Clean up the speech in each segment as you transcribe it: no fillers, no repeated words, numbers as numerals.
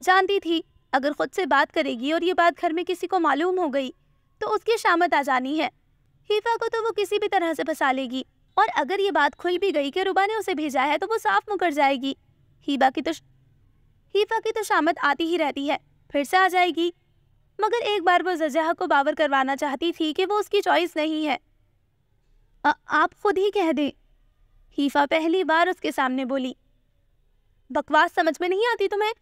جانتی تھی اگر خود سے بات کرے گی اور یہ بات گھر میں کسی کو معلوم ہو گئی تو اس کی شامت آ جانی ہے۔ حیفا کو تو وہ کسی بھی طرح سے پھنسا لے گی، اور اگر یہ بات کھل بھی گئی کہ ربا نے اسے بھیجا ہے تو وہ صاف مکر جائے گی۔ حیفا کی تو شامت آتی ہی رہتی ہے، پھر سے آ جائے گی۔ مگر ایک بار وہ زجہ کو باور کروانا چاہتی تھی کہ وہ اس کی چوائس نہیں ہے۔ آپ خود ہی کہہ دیں، حیفا پہلی بار اس کے سامنے بولی۔ بکواس سمجھ میں نہیں آتی تمہیں؟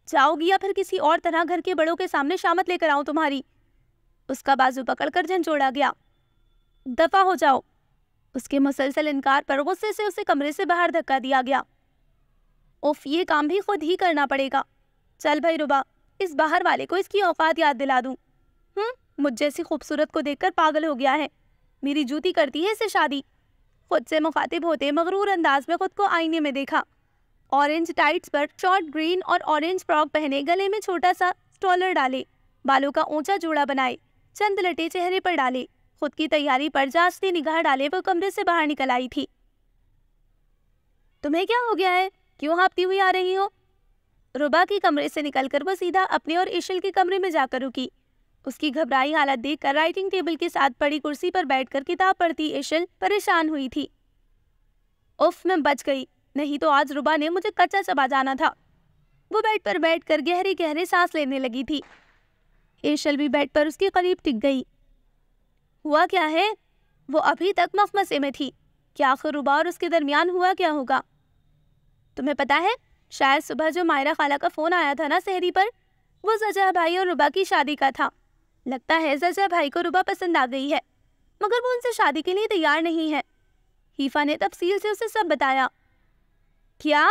جاؤ گی یا پھر کسی اور طرح گھر کے بڑوں کے سامنے شامت لے کر آؤں تمہاری؟ اس کا بازو پکڑ کر جھنجھوڑا گیا۔ دفع ہو جاؤ۔ اس کے مسلسل انکار پر غصے سے اسے کمرے سے باہر دھکا دیا گیا۔ اوف، یہ کام بھی خود ہی کرنا پڑے گا۔ چل بھائی ربا، اس باہر والے کو اس کی اوقات یاد دلا دوں۔ مجھ جیسی خوبصورت کو دیکھ کر پاگل ہو گیا ہے، میری جوتی کرتی ہے اسے شادی۔ خود سے مخاطب ہوتے مغرور انداز میں خود کو آئینے میں دیکھا۔ اورنج ٹائٹس پر شارٹ گرین اور اورنج فراک پہنے، گلے میں چھوٹا سا سٹولر ڈالے، بالوں کا اونچا جوڑا بنائے، چند لٹے چہرے پر ڈالے، خود کی تیاری پر جانچتی نگاہ ڈالے وہ کمرے سے باہر نکل آئی تھی۔ تمہیں کیا ہو گیا ہے؟ کیوں ہانپتی ہوئی آ رہی ہو؟ ربا کی کمرے سے نکل کر وہ سیدھا اپنے اور ایشل کے کمرے میں جا کر رکی۔ اس کی گھبرائی حالت دیکھ کر رائٹنگ ٹیبل کے ساتھ پڑی کرسی پر بیٹھ کر کتاب پڑھتی ایشل پریشان ہوئی تھی۔ اف، میں بچ گئی، نہیں تو آج ربا نے مجھے کچا چبا جانا تھا۔ وہ بیڈ پر بیٹھ کر گہرے گہرے سانس لینے لگی تھی۔ ایشل بھی بیڈ پر اس کے قریب ٹک گئی۔ ہوا کیا ہے؟ وہ ابھی تک مخمسے میں تھی کہ آخر ربا اور اس کے درمیان ہوا کیا ہوگا۔ تمہیں پتا ہے، شاید صبح جو مائرہ خالہ کا فون آیا تھا نا سحری پر، وہ زجہ بھائی اور ربا کی شادی کا تھا۔ لگتا ہے زجہ بھائی کو ربا پسند آ گئی ہے، مگر وہ ان سے شادی کے لیے تیار نہیں ہے۔ حیفا نے تفصیل سے اسے سب بتایا۔ کیا؟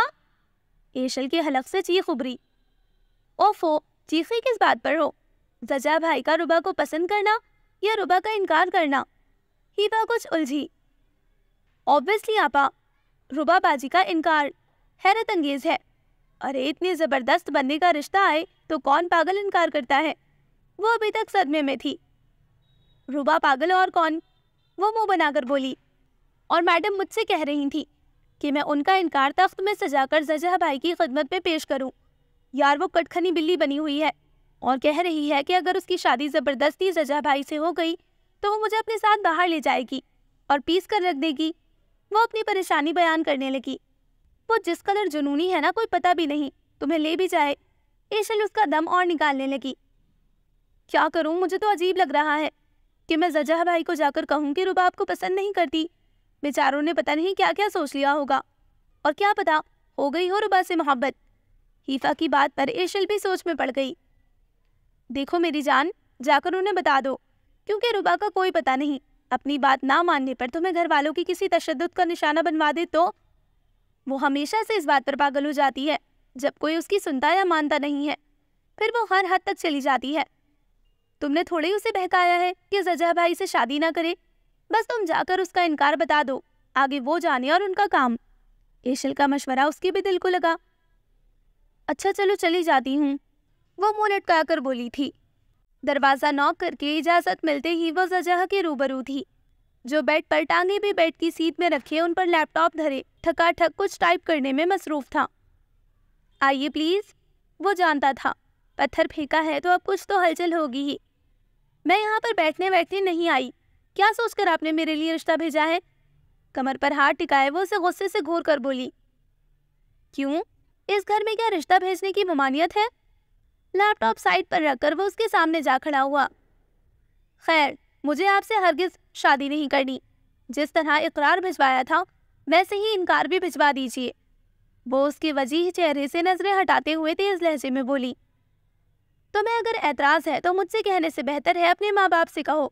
ایشل کے حلق سے چیخ ابری۔ اوفو، چیخی کس بات پر ہو؟ زجہ بھائی کا ربا کو پسند کرنا یا ربا کا انکار کرنا؟ حیفا کچھ الجھی۔ اوبویسلی آپا، ربا باجی کا انکار حیرت انگیز ہے۔ ارے اتنی زبردست بننے کا رشتہ آئے تو کون پاگل انکار کرتا ہے؟ وہ ابھی تک صدمے میں تھی۔ ربا پاگل اور کون؟ وہ منہ بنا کر بولی۔ اور میڈم مجھ سے کہہ رہی تھی کہ میں ان کا انکار تخت میں سجا کر زجہ بھائی کی خدمت میں پیش کروں۔ یار وہ کٹکھنی بلی بنی ہوئی ہے اور کہہ رہی ہے کہ اگر اس کی شادی زبردستی زجہ بھائی سے ہو گئی تو وہ مجھے اپنے ساتھ باہر لے جائے گی اور پیس کر رکھ دے گی۔ وہ اپنی پریشانی بیان کرنے لگی۔ وہ جس قدر جنونی ہے نا، کوئی پتہ بھی نہیں، تمہیں لے بھی جائے۔ ایشل اس کا دم اور نکالنے لگی۔ کیا کروں؟ مجھے تو عجیب لگ رہا ہے کہ میں زجہ بھائی کو جا کر کہوں کہ ربا آپ کو پسند نہیں کرتی۔ بیچاروں نے پتہ نہیں کیا کیا سوچ لیا ہوگا، اور کیا پتا ہو گئی ہو ربا سے محبت۔ حیفا کی بات پر ایشل بھی سوچ میں پڑ گئی۔ دیکھو میری جان، جا کر انہیں بتا دو، کیونکہ ربا کا کوئی پتہ نہیں، اپنی بات نہ ماننے پر تمہیں گھر والوں کی کسی تشدد کا نشانہ بنوا دے تو وہ ہمیشہ سے اس بات پر پاگل ہو جاتی ہے جب کوئی اس کی سنتا یا مانتا نہیں ہے، پھر وہ ہر حد تک چلی جاتی ہے۔ تم نے تھوڑے ہی اسے بہکایا ہے کہ زجہ بھائی سے شادی نہ کرے، بس تم جا کر اس کا انکار بتا دو، آگے وہ جانے اور ان کا کام۔ ایشل کا مشورہ اس کے بھی دل کو لگا۔ اچھا چلو چلی جاتی ہوں، وہ منہ لٹکا کر بولی تھی۔ دروازہ نوک کر کے اجازت ملتے ہی وہ زجہ کے روبرو تھی، جو بیڈ پر ٹانگے بھی بیڈ کی سیٹ میں رکھے ان پر لیپ ٹاپ دھرے ٹھکا ٹھک کچھ ٹائپ کرنے میں مصروف تھا۔ آئیے پلیز، وہ جانتا تھا پتھر پھینکا ہے تو اب کچھ تو ہلچل ہوگی ہی۔ میں یہاں پر بیٹھنے نہیں آئی، کیا سوچ کر آپ نے میرے لیے رشتہ بھیجا ہے؟ کمر پر ہاتھ ٹکائے وہ اسے غصے سے گھور کر بولی۔ کیوں؟ اس گھر میں کیا رشتہ بھیجنے کی ممانعت ہے؟ لیپ ٹاپ سائڈ پر رکھ کر وہ اس کے سامنے جا کھڑا ہوا۔ خیر، مجھے آپ سے ہرگز شادی نہیں کرنی، جس طرح اقرار بھجوایا تھا ویسے ہی انکار بھی بھجوا دیجیے۔ وہ اس کے وجیح چہرے سے نظریں ہٹاتے ہوئے تیز لہجے میں بولی۔ تمہیں اگر اعتراض ہے تو مجھ سے کہنے سے بہتر ہے اپنے ماں باپ سے کہو۔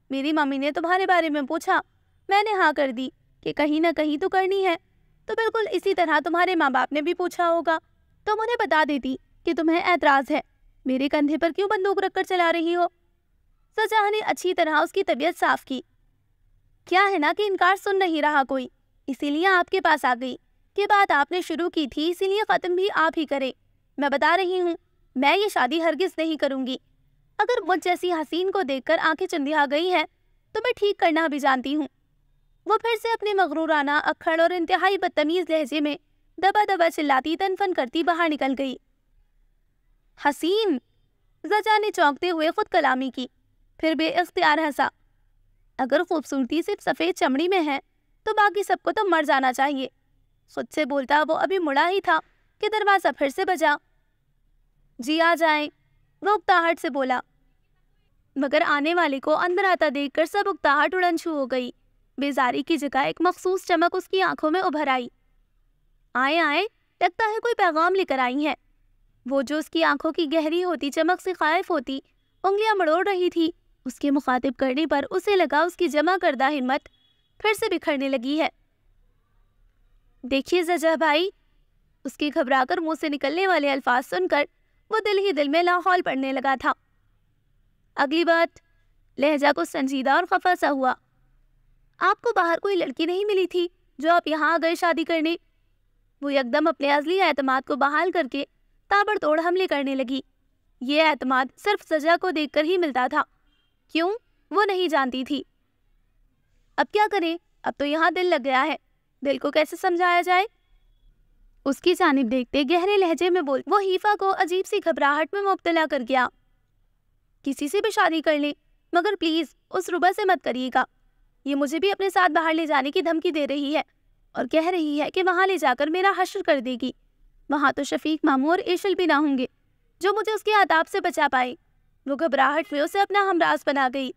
میری ممی نے تمہارے بارے میں پوچھا، میں نے ہاں کر دی کہ کہیں نہ کہیں تو کرنی ہے، تو بالکل اسی طرح تمہارے ماں باپ نے بھی پوچھا ہوگا، تم انہیں بتا دیتی کہ تمہیں اعتراض ہے۔ میرے کندھے پر کیوں بندوق رکھ کر چلا رہی ہو؟ زجہ نے اچھی طرح اس کی طبیعت صاف کی۔ کیا ہے نا کہ انکار سن نہیں رہا کوئی، اسی لیے آپ کے پاس آ گئی کہ بات آپ نے شروع کی تھی، اسی لیے ختم بھی آپ ہی کرے۔ میں بتا رہی ہوں، میں یہ شادی ہرگز نہیں کروں گی۔ اگر مجھ جیسی حسین کو دیکھ کر آنکھیں چندھیا گئی ہیں تو میں ٹھیک کرنا بھی جانتی ہوں۔ وہ پھر سے اپنے مغرورانہ اکھڑ اور انتہائی بدتمیز لہجے میں دبا دبا چلاتی تنفن کرتی باہر نکل گئی۔ حسین! زجا نے چونکتے ہوئے خود کلامی کی، پھر بے اختیار ہنسا۔ اگر خوبصورتی صرف سفید چمڑی میں ہے تو باقی سب کو تو مر جانا چاہیے۔ خود سے بولتا وہ ابھی مڑا ہی تھا کہ دروازہ پھر سے بجا۔ جی آ جائیں، وہ اکتاہٹ سے بولا، مگر آنے والے کو اندر آتا دیکھ کر سب اکتاہٹ اڑن چھو ہو گئی۔ بیزاری کی جگہ ایک مخصوص چمک اس کی آنکھوں میں ابھر آئی۔ آئے آئے، لگتا ہے کوئی پیغام لے کر آئی ہے۔ وہ جو اس کی آنکھوں کی گہری ہوتی چمک سے خائف ہوتی انگلیاں مڑوڑ رہی تھی، اس کے مخاطب کرنے پر اسے لگا اس کی جمع کردہ ہمت پھر سے بکھرنے لگی ہے۔ دیکھیے زجا بھائی، اس کی گھبرا کر منہ سے نکلنے والے الفاظ سن کر وہ دل ہی دل میں لاحول پڑنے لگا تھا۔ اگلی بات، لہجہ کو سنجیدہ اور خفا سا ہوا۔ آپ کو باہر کوئی لڑکی نہیں ملی تھی جو آپ یہاں آ گئے شادی کرنے؟ وہ یکدم اپنے ازلی اعتماد کو بحال کر کے تابڑ توڑ حملے کرنے لگی۔ یہ اعتماد صرف سجا کو دیکھ کر ہی ملتا تھا۔ کیوں؟ وہ نہیں جانتی تھی۔ اب کیا کریں؟ اب تو یہاں دل لگ گیا ہے، دل کو کیسے سمجھایا جائے؟ اس کی جانب دیکھتے گہرے لہجے میں بول وہ حیفا کو عجیب سی گھبراہٹ میں مبتلا کر گیا۔ کسی سے بھی شادی کر لیں، مگر پلیز اس ربا سے مت کریے گا۔ یہ مجھے بھی اپنے ساتھ باہر لے جانے کی دھمکی دے رہی ہے اور کہہ رہی ہے کہ وہاں لے جا کر میرا حشر کر دے گی۔ وہاں تو شفیق ماموں اور ایشل بھی نہ ہوں گے جو مجھے اس کے عذاب سے بچا پائے۔ وہ گھبراہٹ میں اسے اپنا ہمراز بنا گئی۔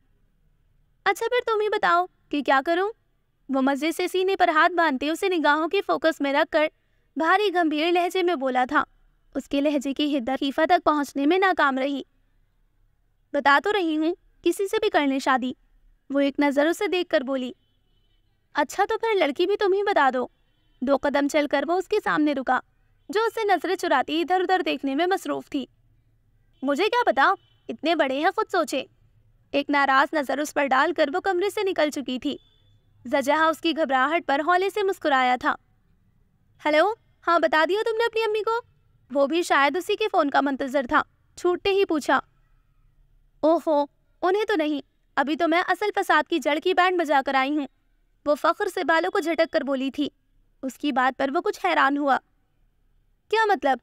اچھا پھر تم ہی بتاؤ کہ کیا کروں؟ وہ مزے سے سینے پر ہاتھ باندھتے اسے نگاہوں کے فوکس میں رکھ کر بھاری گمبھیر لہجے میں بولا تھا۔ اس کے لہجے کی حدت حیفا تک پہنچنے میں ناکام رہی۔ بتا تو رہی ہوں، کسی سے بھی کر لیں شادی۔ وہ ایک نظر اسے دیکھ کر بولی۔ اچھا تو پھر لڑکی بھی تم ہی بتا دو۔ 2 قدم چل کر وہ اس کے سامنے رکا، جو اسے نظریں چراتی ادھر ادھر دیکھنے میں مصروف تھی۔ مجھے کیا پتا، اتنے بڑے ہیں، خود سوچے۔ ایک ناراض نظر اس پر ڈال کر وہ کمرے سے نکل چکی تھی۔ زجہ اس کی گھبراہٹ پر ہولے سے مسکرایا تھا۔ ہیلو، ہاں بتا دیا تم نے اپنی امی کو؟ وہ بھی شاید اسی کے فون کا منتظر تھا، چھوٹتے ہی پوچھا۔ اوہو، انہیں تو نہیں، ابھی تو میں اصل فساد کی جڑ کی بینڈ بجا کر آئی ہوں۔ وہ فخر سے بالوں کو جھٹک کر بولی تھی۔ اس کی بات پر وہ کچھ حیران ہوا۔ کیا مطلب؟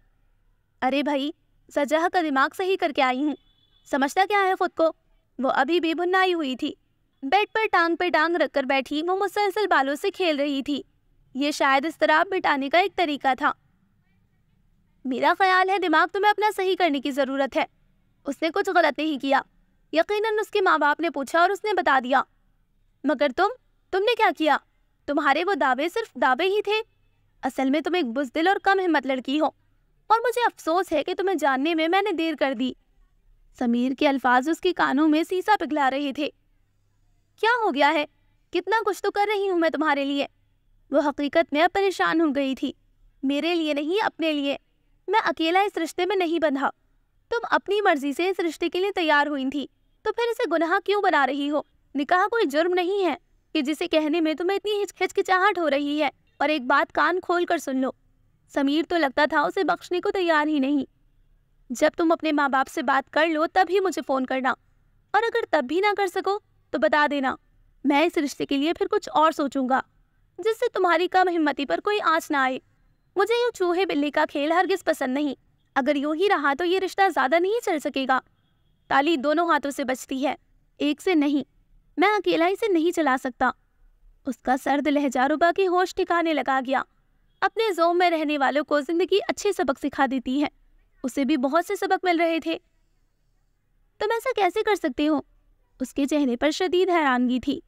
ارے بھائی، زجہ کا دماغ صحیح کر کے آئی ہوں۔ سمجھتا کیا ہے خود کو؟ وہ ابھی بھی بھنائی ہوئی تھی، بیڈ پر ٹانگ پہ ٹانگ رکھ کر بیٹھی وہ مسلسل بالوں سے کھیل رہی تھی۔ یہ شاید اضطراب مٹانے کا ایک طریقہ تھا۔ میرا خیال ہے دماغ تمہیں اپنا صحیح کرنے کی ضرورت ہے۔ اس نے کچھ غلط نہیں کیا، یقیناً اس کے ماں باپ نے پوچھا اور اس نے بتا دیا۔ مگر تم نے کیا کیا؟ تمہارے وہ دعوے صرف دعوے ہی تھے۔ اصل میں تم ایک بزدل اور کم ہمت لڑکی ہو، اور مجھے افسوس ہے کہ تمہیں جاننے میں نے دیر کر دی۔ سمیر کے الفاظ اس کے کانوں میں سیسا پگھلا رہے تھے۔ کیا ہو گیا ہے؟ کتنا کچھ تو کر رہی ہوں میں تمہارے لیے۔ وہ حقیقت میں اب پریشان ہو گئی تھی۔ میرے لیے نہیں، اپنے لیے۔ میں اکیلا اس رشتے میں نہیں بندھا۔ تم اپنی مرضی سے اس رشتے کے لیے تیار ہوئی تھی، تو پھر اسے گناہ کیوں بنا رہی ہو؟ نکاح کوئی جرم نہیں ہے کہ جسے کہنے میں تمہیں اتنی ہچکچاہٹ ہو رہی ہے۔ اور ایک بات کان کھول کر سن لو، سمیر تو لگتا تھا اسے بخشنے کو تیار ہی نہیں۔ جب تم اپنے ماں باپ سے بات کر لو تب ہی مجھے فون کرنا، اور اگر تب بھی نہ کر سکو تو بتا دینا۔ میں اس رشتے کے لیے پھر کچھ اور سوچوں گا، جس سے تمہاری کم ہمتی پر کوئی آنچ نہ آئے۔ مجھے یوں چوہے بلی کا کھیل ہرگز پسند نہیں۔ اگر یوں ہی رہا تو یہ رشتہ زیادہ نہیں چل سکے گا۔ تالی دونوں ہاتھوں سے بجتی ہے، ایک سے نہیں۔ میں اکیلا اسے نہیں چلا سکتا۔ اس کا سرد لہجہ ربا کی ہوش ٹھکانے لگا گیا۔ اپنے زوم میں رہنے والوں کو زندگی اچھے سبق سکھا دیتی ہے، اسے بھی بہت سے سبق مل رہے تھے۔ تم ایسا کیسے کر سکتے ہو؟ اس کے چہرے پر شدید حیرانگی تھی۔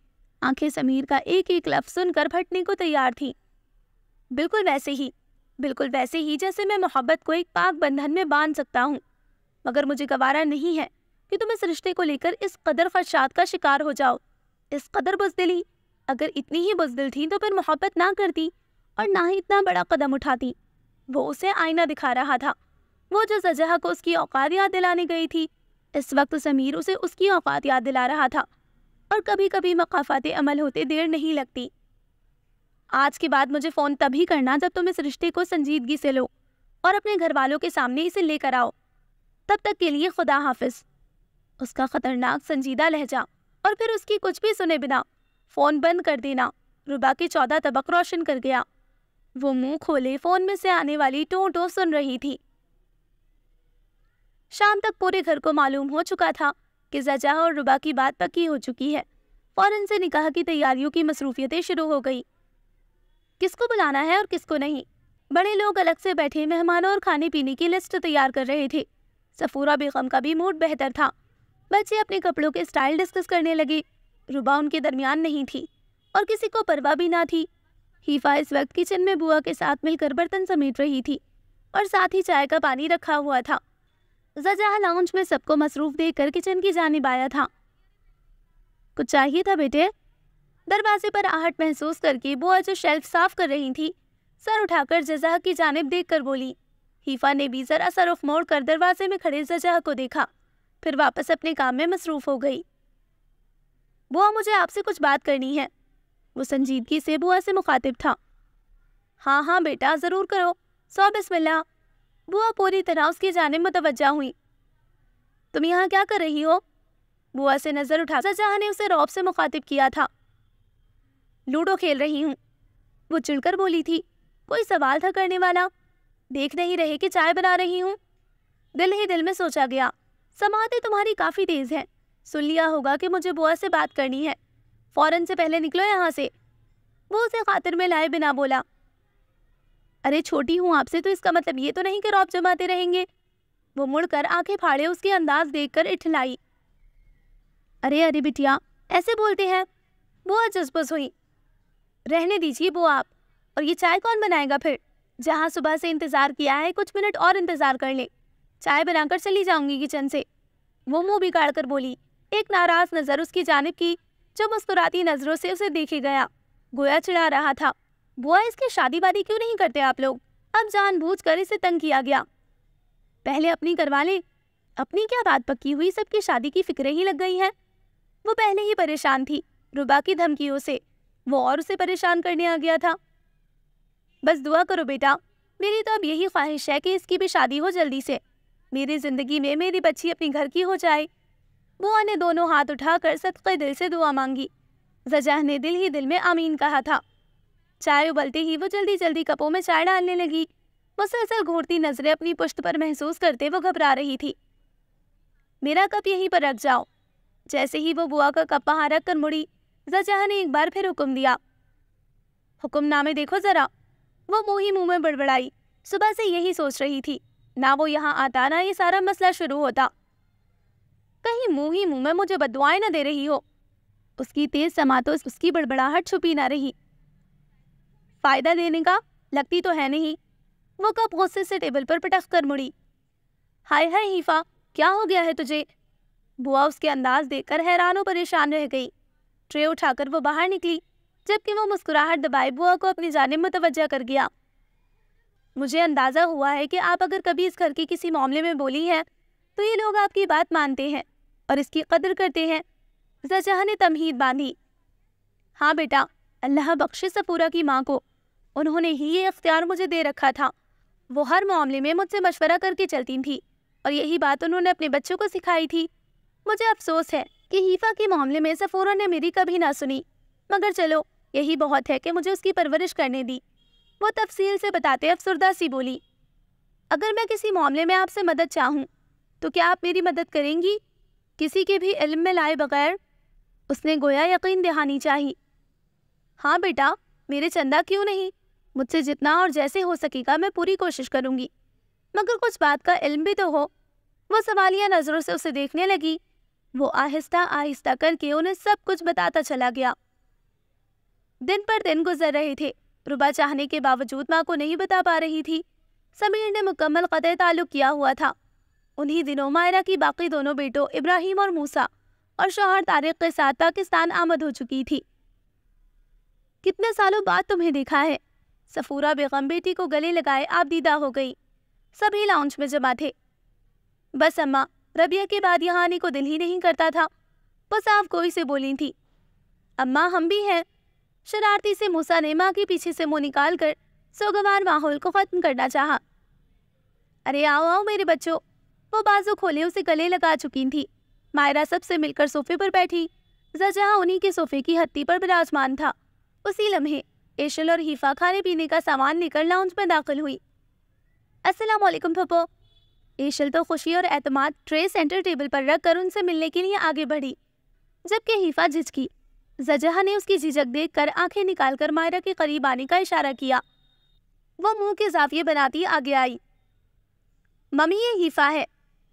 آنکھیں سمیر کا ایک ایک لفظ سن کر پھٹنے کو تیار تھی۔ بالکل ویسے ہی جیسے میں محبت کو ایک پاک بندھن میں باندھ سکتا ہوں۔ مگر مجھے گوارا نہیں ہے کہ تم اس رشتے کو لے کر اس قدر خدشات کا شکار ہو جاؤ، اس قدر بزدلی۔ اگر اتنی ہی بزدل تھی تو پھر محبت نہ کرتی اور نہ ہی اتنا بڑا قدم اٹھاتی۔ وہ اسے آئینہ دکھا رہا تھا، وہ جو زجہ کو اس کی اوقات یاد دلانے گئی تھی۔ اس وقت سمیر اسے اس کی اوقات یاد دلا رہا تھا، اور کبھی کبھی مقافات عمل ہوتے دیر نہیں لگتی۔ آج کے بعد مجھے فون تب ہی کرنا جب تم اس رشتے کو سنجیدگی سے لو اور اپنے گھر والوں کے سامنے اسے لے کر آؤ۔ تب تک کے لیے خدا حافظ۔ اس کا خطرناک سنجیدہ لہجہ، اور پھر اس کی کچھ بھی سنے بنا فون بند کر دینا ربا کے 14 طبق روشن کر گیا۔ وہ منہ کھولے فون میں سے آنے والی ٹوں ٹوں سن رہی تھی۔ شام تک پورے گھر کو معلوم ہو چکا تھا کہ زجاہ اور ربا کی بات پکی ہو چکی ہے۔ فوراً سے نکاح کی تیاریوں کی مصروفیتیں شروع ہو گئی۔ کس کو بلانا ہے اور کس کو نہیں، بڑے لوگ الگ سے بیٹھے مہمانوں اور کھانے پینے کی لسٹ تیار کر رہے تھے۔ صفورہ بیگم کا بھی موڈ بہتر تھا۔ بچے اپنے کپڑوں کے سٹائل ڈسکس کرنے لگے۔ ربا ان کے درمیان نہیں تھی اور کسی کو پرواہ بھی نہ تھی۔ حیفا اس وقت کچن میں بوا کے ساتھ مل کر برتن سمیٹ رہی تھی اور ساتھ ہی چائے کا پانی رکھا ہوا تھا۔ زجاہ لاؤنج میں سب کو مصروف دیکھ کر کچن کی جانب آیا تھا۔ کچھ چاہیے تھا بیٹے؟ دروازے پر آہٹ محسوس کر کے بوا جو شیلف صاف کر رہی تھی سر اٹھا کر زجاہ کی جانب دیکھ کر بولی۔ حیفا نے بھی ذرا سر رخ موڑ کر دروازے میں کھڑے زجاہ کو دیکھا، پھر واپس اپنے کام میں مصروف ہو گئی۔ بوا مجھے آپ سے کچھ بات کرنی ہے، وہ سنجیدگی سے بوا سے مخاطب تھا۔ ہاں ہاں بیٹا ضرور کرو، سو بسم اللہ۔ بوا پوری طرح اس کی جانب متوجہ ہوئی۔ تم یہاں کیا کر رہی ہو؟ بوا سے نظر اٹھا زجاہ نے اسے رعب سے مخاطب کیا تھا۔ لوڈو کھیل رہی ہوں، وہ چڑھ کر بولی تھی۔ کوئی سوال تھا کرنے والا؟ دیکھ نہیں رہے کہ چائے بنا رہی ہوں؟ دل ہی دل میں سوچا گیا، سماعتیں تمہاری کافی تیز ہیں، سن لیا ہوگا کہ مجھے بوا سے بات کرنی ہے، فوراً سے پہلے نکلو یہاں سے۔ وہ اسے خاطر میں لائے بنا بولا۔ ارے چھوٹی ہوں آپ سے تو اس کا مطلب یہ تو نہیں کہ رعب جماتے رہیں گے؟ وہ مڑ کر آنکھیں پھاڑے اس کے انداز دیکھ کر اٹھلائی۔ ارے بٹیا ایسے بولتے ہیں؟ بوا جذبس ہوئی۔ رہنے دیجیے بوا آپ، اور یہ چائے کون بنائے گا پھر؟ جہاں صبح سے انتظار کیا ہے کچھ منٹ اور انتظار کر لیں، چائے بنا کر چلی جاؤں گی کچن سے۔ وہ منہ بگاڑ کر بولی، ایک ناراض نظر اس کی جانب کی جو مسکراتی نظروں سے اسے دیکھے گیا، گویا چڑھا رہا تھا۔ بوا اس کی شادی وادی کیوں نہیں کرتے آپ لوگ؟ اب جان بوجھ کر اسے تنگ کیا گیا۔ پہلے اپنی کروا لیں۔ اپنی کیا بات پکی ہوئی، سب کی شادی کی فکریں ہی لگ گئی ہیں۔ وہ پہلے ہی پریشان تھی ربا کی دھمکیوں سے، وہ اور اسے پریشان کرنے آ گیا تھا۔ بس دعا کرو بیٹا، میری تو اب یہی خواہش ہے کہ اس کی بھی شادی ہو جلدی سے، میری زندگی میں میری بچی اپنی گھر کی ہو جائے۔ بوا نے دونوں ہاتھ اٹھا کر صدقے دل سے دعا مانگی۔ زجاہ نے دل ہی دل میں آمین کہا تھا۔ چائے ابلتے ہی وہ جلدی جلدی کپوں میں چائے ڈالنے لگی، مسلسل گھورتی نظریں اپنی پشت پر محسوس کرتے وہ گھبرا رہی تھی۔ میرا کپ یہیں پر رکھ جاؤ۔ جیسے ہی وہ بوا کا کپ وہاں رکھ کر مڑی، زجاہ نے ایک بار پھر حکم دیا۔ حکم نامے دیکھو ذرا۔ وہ منہ ہی منہ میں بڑبڑائی، صبح سے یہی سوچ رہی تھی، نہ وہ یہاں آتا نہ یہ سارا مسئلہ شروع ہوتا۔ کہیں منہ ہی منہ میں مجھے بددعائیں نہ دے رہی ہو۔ اس کی تیز سماعتوں اس کی بڑبڑاہٹ چھپی نہ رہی۔ فائدہ دینے کا لگتی تو ہے نہیں۔ وہ کپ غصے سے ٹیبل پر پٹک کر مڑی۔ ہائے ہائے حیفا، کیا ہو گیا ہے تجھے؟ بوا اس کے انداز دیکھ کر حیران و پریشان رہ گئی۔ ٹرے اٹھا کر وہ باہر نکلی، جبکہ وہ مسکراہٹ دبائے بوا کو اپنی جانب متوجہ کر گیا۔ مجھے اندازہ ہوا ہے کہ آپ اگر کبھی اس گھر کی کسی معاملے میں بولی ہیں تو یہ لوگ آپ کی بات مانتے ہیں اور اس کی قدر کرتے ہیں۔ زجاہ نے تمہید باندھی۔ ہاں بیٹا، اللہ بخشے صفورہ کی ماں کو، انہوں نے ہی یہ اختیار مجھے دے رکھا تھا۔ وہ ہر معاملے میں مجھ سے مشورہ کر کے چلتی تھی اور یہی بات انہوں نے اپنے بچوں کو سکھائی تھی۔ مجھے افسوس ہے کہ حیفا کے معاملے میں صفورہ نے میری کبھی نہ سنی، مگر چلو یہی بہت ہے کہ مجھے اس کی پرورش کرنے دی۔ وہ تفصیل سے بتاتے افسردہ سی بولی، اگر میں کسی معاملے میں آپ سے مدد چاہوں تو کیا آپ میری مدد کریں گی؟ کسی کے بھی علم میں لائے بغیر؟ اس نے گویا یقین دہانی چاہی۔ ہاں بیٹا، میرے چندہ کیوں نہیں، مجھ سے جتنا اور جیسے ہو سکے گا میں پوری کوشش کروں گی، مگر کچھ بات کا علم بھی تو ہو۔ وہ سوالیہ نظروں سے اسے دیکھنے لگی۔ وہ آہستہ آہستہ کر کے انہیں سب کچھ بتاتا چلا گیا۔ دن پر دن گزر رہے تھے، ربا چاہنے کے باوجود ماں کو نہیں بتا پا رہی تھی۔ سمیر نے مکمل قطع تعلق کیا ہوا تھا۔ انہی دنوں مائرہ کی باقی دونوں بیٹوں ابراہیم اور موسیٰ اور شوہر طارق کے ساتھ پاکستان آمد ہو چکی تھی۔ کتنے سالوں بعد تمہیں دیکھا ہے، صفورہ بیگم بیٹی کو گلے لگائے آپ دیدہ ہو گئی۔ سبھی لاؤنج میں جمع تھے۔ بس اماں، ربیہ کے بعد یہاں آنے کو دل ہی نہیں کرتا تھا، وہ صاف کوئی سے بولی تھی۔ اماں ہم بھی ہیں، شرارتی سے موسیٰ نے ماں کے پیچھے سے منہ نکال کر سوگوار ماحول کو ختم کرنا چاہا۔ ارے آؤ آؤ میرے بچوں، وہ بازو کھولے اسے گلے لگا چکی تھی۔ مائرہ سب سے مل کر صوفے پر بیٹھی، زجاہ انہی کے صوفے کی ہتھی پر براجمان تھا۔ اسی لمحے ایشل اور حیفا کھانے پینے کا سامان لے کر لاؤنج میں داخل ہوئی۔ السلام علیکم پھپھو، ایشل تو خوشی اور اعتماد ٹرے سینٹر ٹیبل پر رکھ کر ان سے ملنے کے لیے آگے بڑھی، جبکہ حیفا جھجکی۔ زجہ نے اس کی جھجک دیکھ کر آنکھیں نکال کر مائرہ کے قریب آنے کا اشارہ کیا۔ وہ منہ کے زاویے بناتی آگے آئی۔ ممی، یہ حیفا ہے۔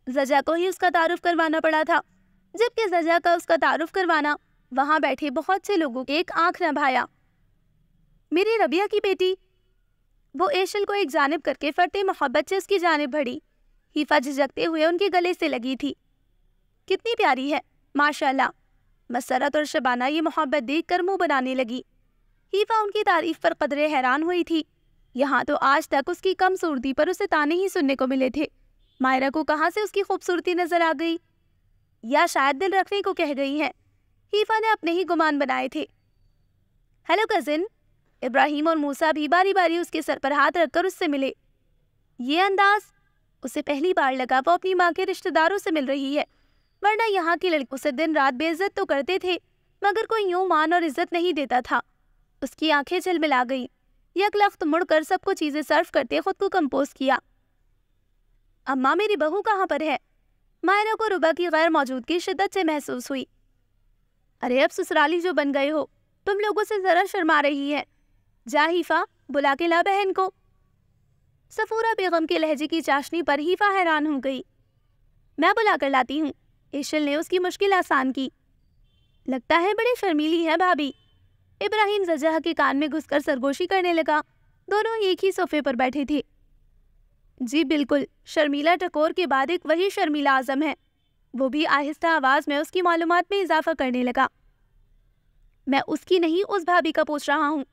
زجہ کو ہی اس کا تعارف کروانا پڑا تھا، جبکہ زجہ کا اس کا تعارف کروانا وہاں بیٹھے بہت سے لوگوں کے ایک آنکھ نہ بھایا۔ میری ربیہ کی بیٹی۔ وہ ایشل کو ایک جانب کر کے فرتے محبت سے اس کی جانب بڑھی۔ حیفا جھجکتے ہوئے ان کے گلے سے لگی تھی۔ کتنی پیاری ہے، ماشاءاللہ۔ مسرت اور شبانہ یہ محبت دیکھ کر منہ بنانے لگی۔ حیفا ان کی تعریف پر قدرے حیران ہوئی تھی۔ یہاں تو آج تک اس کی کم صورتی پر اسے تانے ہی سننے کو ملے تھے۔ مائرہ کو کہاں سے اس کی خوبصورتی نظر آ گئی، یا شاید دل رکھنے کو کہہ گئی ہے۔ حیفا نے اپنے ہی گمان بنائے تھے۔ Hello cousin. ابراہیم اور موسیٰ بھی باری باری اس کے سر پر ہاتھ رکھ کر اس سے ملے۔ یہ انداز اسے پہلی بار لگا وہ اپنی ماں کے رشتہ داروں سے مل رہی ہے، ورنہ یہاں کی لڑکوں سے دن رات بے عزت تو کرتے تھے، مگر کوئی یوں مان اور عزت نہیں دیتا تھا۔ اس کی آنکھیں جھلملا گئی۔ یک لخت مڑ کر سب کو چیزیں سرو کرتے خود کو کمپوز کیا۔ اماں، میری بہو کہاں پر ہے؟ مائرہ کو ربا کی غیر موجودگی شدت سے محسوس ہوئی۔ ارے اب سسرالی جو بن گئے ہو، تم لوگوں سے ذرا شرما رہی ہے۔ جا حیفا، بلا کے لا بہن کو۔ صفورہ بیگم کے لہجے کی چاشنی پر حیفا حیران ہو گئی۔ میں بلا کر لاتی ہوں۔ ایشل نے اس کی مشکل آسان کی۔ لگتا ہے بڑی شرمیلی ہے بھابھی۔ ابراہیم زجہ کے کان میں گھس کر سرگوشی کرنے لگا۔ دونوں ایک ہی صوفے پر بیٹھے تھے۔ جی بالکل، شرمیلا ٹکور کے بعد ایک وہی شرمیلا اعظم ہے۔ وہ بھی آہستہ آواز میں اس کی معلومات میں اضافہ کرنے لگا۔ میں اس کی نہیں، اس بھابھی کا پوچھ رہا ہوں۔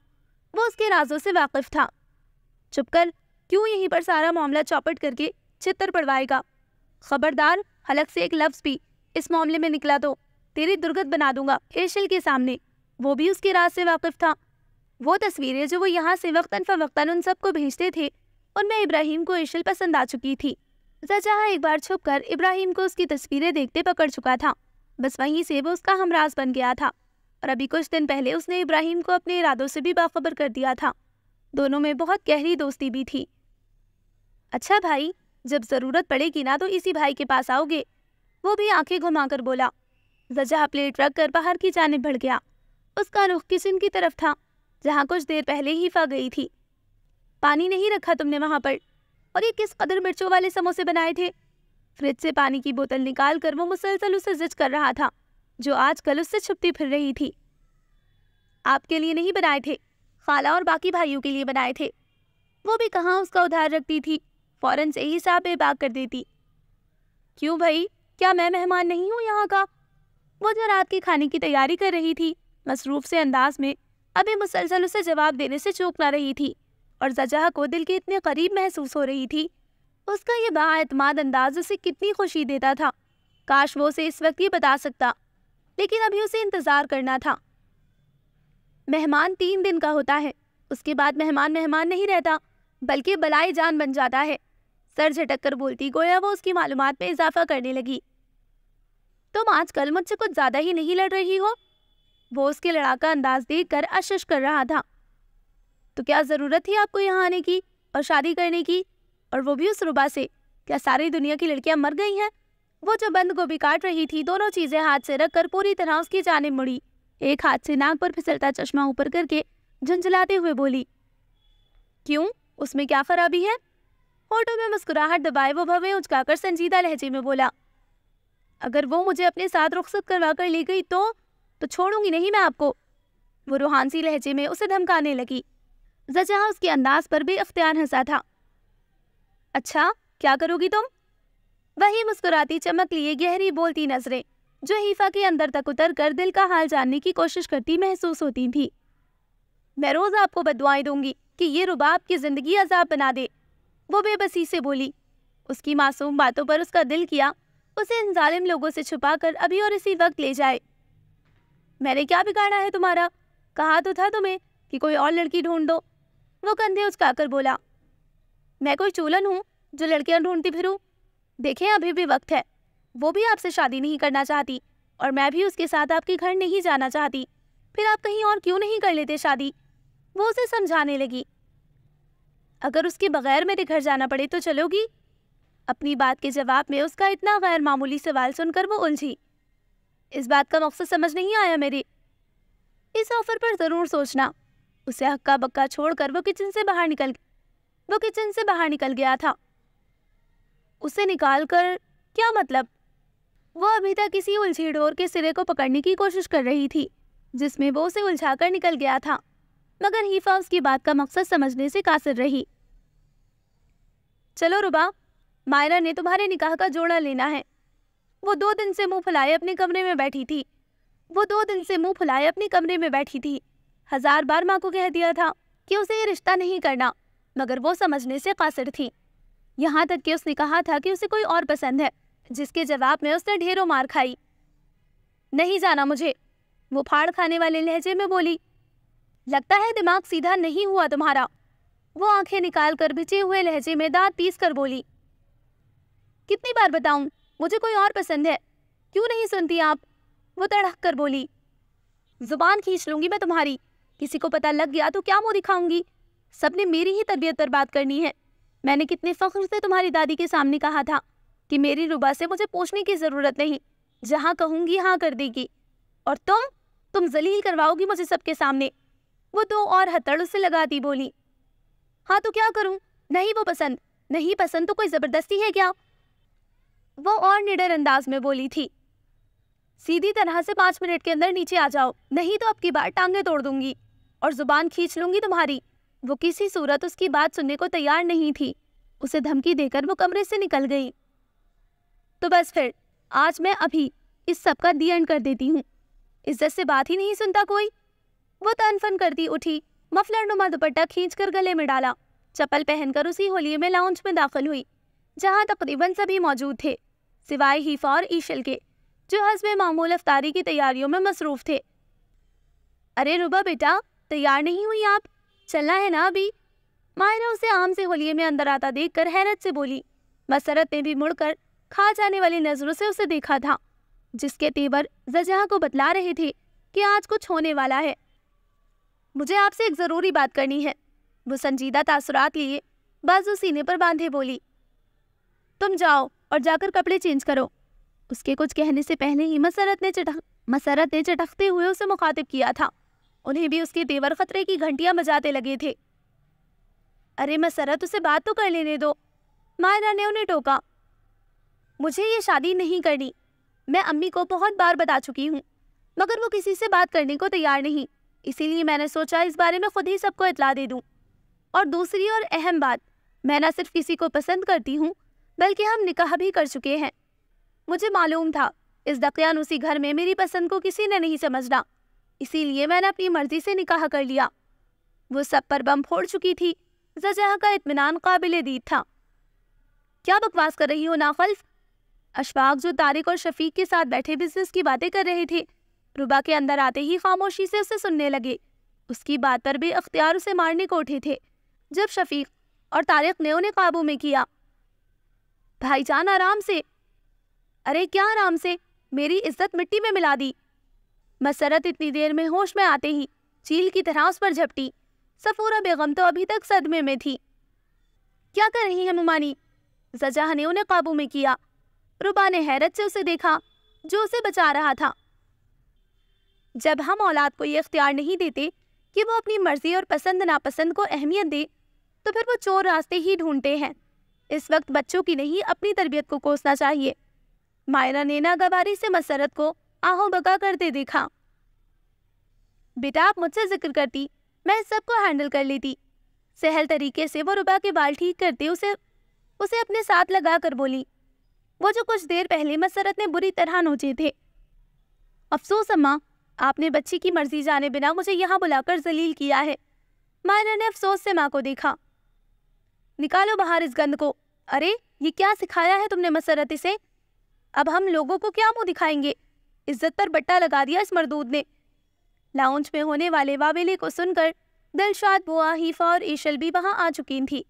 وہ اس کے رازوں سے واقف تھا۔ چپ کر، کیوں یہیں پر سارا معاملہ چوپٹ کر کے چھتر پڑوائے گا؟ خبردار، حلق سے ایک لفظ بھی اس معاملے میں نکلا تو تیری درگت بنا دوں گا ایشل کے سامنے۔ وہ بھی اس کے راز سے واقف تھا۔ وہ تصویریں جو وہ یہاں سے وقتاً فوقتاً ان سب کو بھیجتے تھے، ان میں ابراہیم کو ایشل پسند آ چکی تھی۔ زجہ ایک بار چھپ کر ابراہیم کو اس کی تصویریں دیکھتے پکڑ چکا تھا، بس وہیں سے وہ اس کا ہمراز بن گیا تھا، اور ابھی کچھ دن پہلے اس نے ابراہیم کو اپنے ارادوں سے بھی باخبر کر دیا تھا۔ دونوں میں بہت گہری دوستی بھی تھی۔ اچھا بھائی، جب ضرورت پڑے گی نا تو اسی بھائی کے پاس آؤ گے، وہ بھی آنکھیں گھما کر بولا۔ زجہ پلیٹ رکھ کر باہر کی جانب بڑھ گیا۔ اس کا رخ کچن کی طرف تھا، جہاں کچھ دیر پہلے حیفا گئی تھی۔ پانی نہیں رکھا تم نے وہاں پر؟ اور یہ کس قدر مرچوں والے سموسے بنائے تھے؟ فریج سے پانی کی بوتل نکال کر وہ مسلسل اسے زج کر رہا تھا، جو آج کل اس سے چھپتی پھر رہی تھی۔ آپ کے لیے نہیں بنائے تھے، خالہ اور باقی بھائیوں کے لیے بنائے تھے۔ وہ بھی کہاں اس کا ادھار رکھتی تھی، فوراً سے ہی صاحب بے باک کر دیتی۔ کیوں بھائی، کیا میں مہمان نہیں ہوں یہاں کا؟ وہ جو رات کے کھانے کی تیاری کر رہی تھی، مصروف سے انداز میں، ابھی مسلسل اسے جواب دینے سے چوک نہ رہی تھی، اور زجہ کو دل کے اتنے قریب محسوس ہو رہی تھی۔ اس کا یہ بااعتماد انداز اسے کتنی خوشی دیتا تھا۔ کاش وہ اسے اس وقت یہ بتا سکتا، لیکن ابھی اسے انتظار کرنا تھا۔ مہمان 3 دن کا ہوتا ہے، اس کے بعد مہمان مہمان نہیں رہتا، بلکہ بلائے جان بن جاتا ہے۔ سر جھٹک کر بولتی گویا وہ اس کی معلومات میں اضافہ کرنے لگی۔ تم آج کل مجھ سے کچھ زیادہ ہی نہیں لڑ رہی ہو؟ وہ اس کے لڑاکا انداز دیکھ کر اشش کر رہا تھا۔ تو کیا ضرورت تھی آپ کو یہاں آنے کی اور شادی کرنے کی، اور وہ بھی اس ربا سے؟ کیا ساری دنیا کی لڑکیاں مر گئی ہیں؟ وہ جو بند گوبھی کاٹ رہی تھی، دونوں چیزیں ہاتھ سے رکھ کر پوری طرح اس کی جانب مڑی، ایک ہاتھ سے ناک پر پھسلتا چشمہ اوپر کر کے جھنجھلاتے ہوئے بولی۔ کیوں، اس میں کیا خرابی ہے؟ ہونٹوں میں مسکراہٹ دبائے وہ بھویں اچکا کر سنجیدہ لہجے میں بولا۔ اگر وہ مجھے اپنے ساتھ رخصت کروا کر لے گئی تو چھوڑوں گی نہیں میں آپ کو۔ وہ روحانسی لہجے میں اسے دھمکانے لگی۔ زجہ اس کے انداز پر بھی اختیار ہنسا تھا۔ اچھا، کیا کرو گی تم؟ وہی مسکراتی چمک لیے گہری بولتی نظریں جو حیفا کے اندر تک اتر کر دل کا حال جاننے کی کوشش کرتی محسوس ہوتی تھی۔ میں روز آپ کو بددعائیں دوں گی کہ یہ ربا آپ کی زندگی عذاب بنا دے، وہ بے بسی سے بولی۔ اس کی معصوم باتوں پر اس کا دل کیا اسے ان ظالم لوگوں سے چھپا کر ابھی اور اسی وقت لے جائے۔ میں نے کیا بگاڑا ہے تمہارا؟ کہا تو تھا تمہیں کہ کوئی اور لڑکی ڈھونڈ دو۔ وہ کندھے اچکا کر بولا۔ میں کوئی چولن ہوں جو لڑکیاں ڈھونڈتی پھروں؟ دیکھیں ابھی بھی وقت ہے، وہ بھی آپ سے شادی نہیں کرنا چاہتی، اور میں بھی اس کے ساتھ آپ کے گھر نہیں جانا چاہتی، پھر آپ کہیں اور کیوں نہیں کر لیتے شادی؟ وہ اسے سمجھانے لگی۔ اگر اس کے بغیر میرے گھر جانا پڑے تو چلو گی؟ اپنی بات کے جواب میں اس کا اتنا غیر معمولی سوال سن کر وہ الجھی۔ اس بات کا مقصد سمجھ نہیں آیا میرے۔ اس آفر پر ضرور سوچنا۔ اسے ہکا بکا چھوڑ کر وہ کچن سے باہر نکل گیا تھا۔ اسے نکال کر کیا مطلب؟ وہ ابھی تک کسی الجھی ڈور کے سرے کو پکڑنے کی کوشش کر رہی تھی جس میں وہ اسے الجھا کر نکل گیا تھا، مگر حیفا اس کی بات کا مقصد سمجھنے سے قاصر رہی۔ چلو ربا، مائرہ نے تمہارے نکاح کا جوڑا لینا ہے۔ وہ 2 دن سے منہ پھلائے اپنے کمرے میں بیٹھی تھی۔ 1000 بار ماں کو کہہ دیا تھا کہ اسے یہ رشتہ نہیں کرنا، مگر وہ سمجھنے سے قاصر تھی۔ یہاں تک کہ اس نے کہا تھا کہ اسے کوئی اور پسند ہے، جس کے جواب میں اس نے ڈھیروں مار کھائی۔ نہیں جانا مجھے، وہ پھاڑ کھانے والے لہجے میں بولی۔ لگتا ہے دماغ سیدھا نہیں ہوا تمہارا، وہ آنکھیں نکال کر بھچے ہوئے لہجے میں دانت پیس کر بولی۔ کتنی بار بتاؤں، مجھے کوئی اور پسند ہے، کیوں نہیں سنتی آپ؟ وہ تڑک کر بولی۔ زبان کھینچ لوں گی میں تمہاری، کسی کو پتہ لگ گیا تو کیا منہ دکھاؤں گی؟ سب نے میری ہی تربیت پر بات کرنی ہے۔ میں نے کتنے فخر سے تمہاری دادی کے سامنے کہا تھا کہ میری ربا سے مجھے پوچھنے کی ضرورت نہیں، جہاں کہوں گی ہاں کر دے گی، اور تم ذلیل کرواؤ گی مجھے سب کے سامنے۔ وہ 2 اور ہتھڑ اسے لگاتی بولی۔ ہاں تو کیا کروں؟ نہیں پسند تو کوئی زبردستی ہے کیا؟ وہ اور نڈر انداز میں بولی تھی۔ سیدھی طرح سے 5 منٹ کے اندر نیچے آ جاؤ، نہیں تو اب کی بار ٹانگیں توڑ دوں گی اور زبان کھینچ لوں گی تمہاری۔ وہ کسی صورت اس کی بات سننے کو تیار نہیں تھی۔ اسے دھمکی دے کر وہ کمرے سے نکل گئی۔ تو بس پھر آج میں ابھی اس سب کا دی اینڈ کر دیتی ہوں۔ عزت سے بات ہی نہیں سنتا کوئی۔ وہ تن فن کرتی اٹھی، مفلر نما دوپٹہ کھینچ کر گلے میں ڈالا، چپل پہن کر اسی ہولیے میں لاؤنج میں داخل ہوئی، جہاں تقریباً سبھی موجود تھے سوائے حیفا اور ایشل کے، جو حسب معمول افطاری کی تیاریوں میں مصروف تھے۔ ارے ربا بیٹا، تیار نہیں ہوئی آپ؟ چلنا ہے نا ابھی؟ مائرہ اسے عام سے ہولیے میں اندر آتا دیکھ کر حیرت سے بولی۔ مسرت نے بھی مڑ کر کھا جانے والی نظروں سے اسے دیکھا تھا، جس کے تیور زجاں کو بتلا رہے تھے کہ آج کچھ ہونے والا ہے۔ مجھے آپ سے ایک ضروری بات کرنی ہے، وہ سنجیدہ تاثرات لیے بازو سینے پر باندھے بولی۔ تم جاؤ اور جا کر کپڑے چینج کرو۔ اس کے کچھ کہنے سے پہلے ہی مسرت نے چٹکتے ہوئے اسے مخاطب کیا تھا۔ انہیں بھی اس کے تیور خطرے کی گھنٹیاں بجاتے لگے تھے۔ ارے مسرت، اسے بات تو کر لینے دو، مائرہ نے انہیں ٹوکا۔ مجھے یہ شادی نہیں کرنی، میں امی کو بہت بار بتا چکی ہوں، مگر وہ کسی سے بات کرنے کو تیار نہیں، اسی لیے میں نے سوچا اس بارے میں خود ہی سب کو اطلاع دے دوں۔ اور دوسری اور اہم بات، میں نہ صرف کسی کو پسند کرتی ہوں بلکہ ہم نکاح بھی کر چکے ہیں۔ مجھے معلوم تھا اس دقیانوسی گھر میں میری پسند کو کسی نے نہیں سمجھنا، اسی لیے میں نے اپنی مرضی سے نکاح کر لیا۔ وہ سب پر بم پھوڑ چکی تھی۔ زجاں کا اطمینان قابل دید تھا۔ کیا بکواس کر رہی ہو ناخلف؟ اشفاق، جو طارق اور شفیق کے ساتھ بیٹھے بزنس کی باتیں کر رہے تھے، ربا کے اندر آتے ہی خاموشی سے اسے سننے لگے۔ اس کی بات پر بے اختیار اسے مارنے کو اٹھے تھے، جب شفیق اور طارق نے انہیں قابو میں کیا۔ بھائی جان آرام سے۔ ارے کیا آرام سے؟ میری عزت مٹی میں ملا دی۔ مسرت اتنی دیر میں ہوش میں آتے ہی چیل کی طرح اس پر جھپٹی۔ صفورہ بیگم تو ابھی تک صدمے میں تھی۔ کیا کر رہی ہیں ممانی؟ زجاں نے انہیں قابو میں کیا۔ ربا نے حیرت سے اسے دیکھا جو اسے بچا رہا تھا۔ جب ہم اولاد کو یہ اختیار نہیں دیتے کہ وہ اپنی مرضی اور پسند ناپسند کو اہمیت دے، تو پھر وہ چور راستے ہی ڈھونڈتے ہیں۔ اس وقت بچوں کی نہیں اپنی تربیت کو کوسنا چاہیے۔ مائرہ نے ناگواری سے مسرت کو آہو بکا کرتے دیکھا۔ بیٹا، آپ مجھ سے ذکر کرتی، میں اس سب کو ہینڈل کر لیتی۔ سہل طریقے سے وہ ربا کے بال ٹھیک کرتے اسے اپنے ساتھ لگا کر بولی، وہ جو کچھ دیر پہلے مسرت نے بری طرح نوچے تھے۔ افسوس اماں، آپ نے بچی کی مرضی جانے بنا مجھے یہاں بلا کر ذلیل کیا ہے۔ مائرہ نے افسوس سے ماں کو دیکھا۔ نکالو باہر اس گند کو۔ ارے یہ کیا سکھایا ہے تم نے مسرت اسے؟ اب ہم لوگوں کو کیا منہ دکھائیں گے؟ عزت پر بٹا لگا دیا اس مردود نے۔ لاؤنج میں ہونے والے واویلے کو سن کر دلشاد بوا، حیفا اور ایشل بھی وہاں آ چکی تھی۔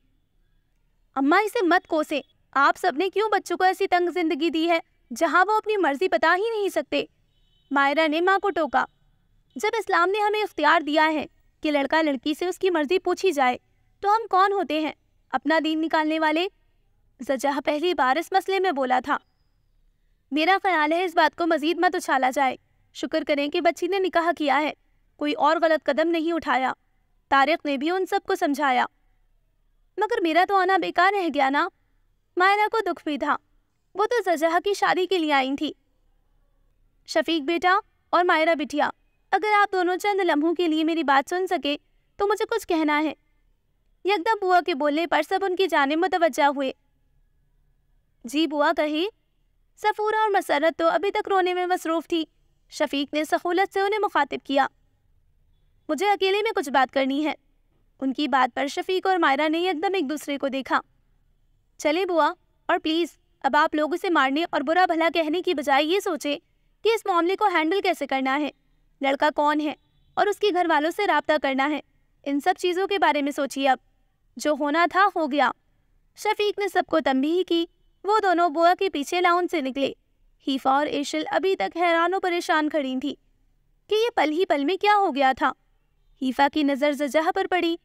اماں اسے مت کوسے، آپ سب نے کیوں بچوں کو ایسی تنگ زندگی دی ہے جہاں وہ اپنی مرضی بتا ہی نہیں سکتے؟ مائرہ نے ماں کو ٹوکا۔ جب اسلام نے ہمیں اختیار دیا ہے کہ لڑکا لڑکی سے اس کی مرضی پوچھی جائے، تو ہم کون ہوتے ہیں اپنا دین نکالنے والے؟ زجہ پہلی بار اس مسئلے میں بولا تھا۔ میرا خیال ہے اس بات کو مزید مت اچھالا جائے۔ شکر کریں کہ بچی نے نکاح کیا ہے، کوئی اور غلط قدم نہیں اٹھایا۔ طارق نے بھی ان سب کو سمجھایا۔ مگر میرا تو آنا بیکار رہ گیا نا۔ مائرہ کو دکھ بھی تھا، وہ تو زجہ کی شادی کے لیے آئی تھی۔ شفیق بیٹا اور مائرہ بٹیا، اگر آپ دونوں چند لمحوں کے لیے میری بات سن سکے تو مجھے کچھ کہنا ہے۔ یکدم بوا کے بولنے پر سب ان کی جانب متوجہ ہوئے۔ جی بوا کہی۔ صفورہ اور مسرت تو ابھی تک رونے میں مصروف تھی۔ شفیق نے سہولت سے انہیں مخاطب کیا۔ مجھے اکیلے میں کچھ بات کرنی ہے۔ ان کی بات پر شفیق اور مائرہ نے یکدم ایک دوسرے کو دیکھا۔ چلے بوا، اور پلیز اب آپ لوگ اسے مارنے اور برا بھلا کہنے کی بجائے یہ سوچے کہ اس معاملے کو ہینڈل کیسے کرنا ہے، لڑکا کون ہے اور اس کے گھر والوں سے رابطہ کرنا ہے۔ ان سب چیزوں کے بارے میں سوچیے۔ اب جو ہونا تھا ہو گیا۔ شفیق نے سب کو تنبیہ کی۔ وہ دونوں بوا کے پیچھے لاؤن سے نکلے۔ حیفا اور ایشل ابھی تک حیران و پریشان کھڑی تھی کہ یہ پل ہی پل میں کیا ہو گیا تھا۔ حیفا کی نظر زجہ پر پڑی،